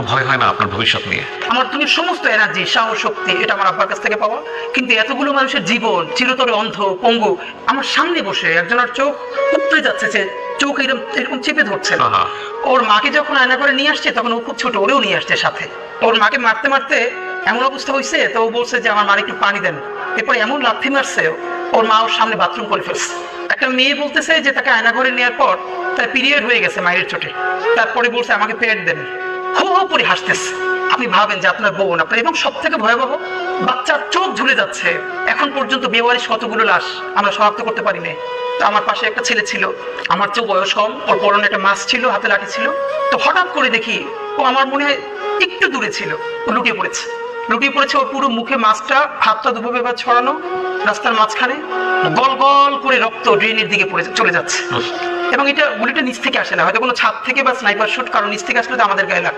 ভয় হয় না আপনার ভবিষ্যৎ নিয়ে? আমার তুমি সমস্ত এনার্জি, সাহস, শক্তি এটা আমার আব্বার কাছ থেকে পাওয়া, কিন্তু এতগুলো মানুষের জীবন চিরতরে অন্ধ পঙ্গু আমার সামনে বসে একজনের চোখ উপড়ে যাচ্ছে, যে চোখ এরকম এরকম চেপে ধরছে। ওর মাকে যখন আয়না করে নিয়ে আসছে তখন ও খুব ছোট, ওরেও নিয়ে আসছে সাথে। ওর মাকে মারতে মারতে এমন অবস্থা হয়েছে, তো ও বলছে যে আমার মার একটু পানি দেন। এরপরে এমন লাথি মারছে, ওর মা ওর সামনে বাথরুম করে ফেলছে। একটা মেয়ে বলতেছে যে তাকে আয়না ঘরে নেওয়ার পর তার পিরিয়ড হয়ে গেছে মায়ের চোটে, তারপরে বলছে আমাকে পেট দেন। হো হো করে হাসতেছে। আপনি ভাবেন যে আপনার বোন আপনার, এবং সব থেকে ভয়াবহ বাচ্চার চোখ ঝুলে যাচ্ছে। এখন পর্যন্ত বেওয়ারিশ কতগুলো লাশ আমরা শনাক্ত করতে পারিনি। তো আমার পাশে একটা ছেলে ছিল, আমার চেয়েও বয়স কম, ওর পরনে একটা মাস্ক ছিল, হাতে লাঠি ছিল। তো হঠাৎ করে দেখি ও আমার মনে হয় একটু দূরে ছিল, ও লুটিয়ে পড়েছে। ওর পুরো মুখে মাস্কটা, হাতটা দুভাবে ছড়ানো, রাস্তার মাঝখানে গল গল করে রক্ত ড্রেনের দিকে চলে যাচ্ছে। এবং এটা গুলিটা নিচ থেকে আসে না, হয়তো কোনো ছাদ থেকে বা স্নাইপার শুট কারণ নিচ থেকে আসলে তো আমাদের গায়ে লাগবে।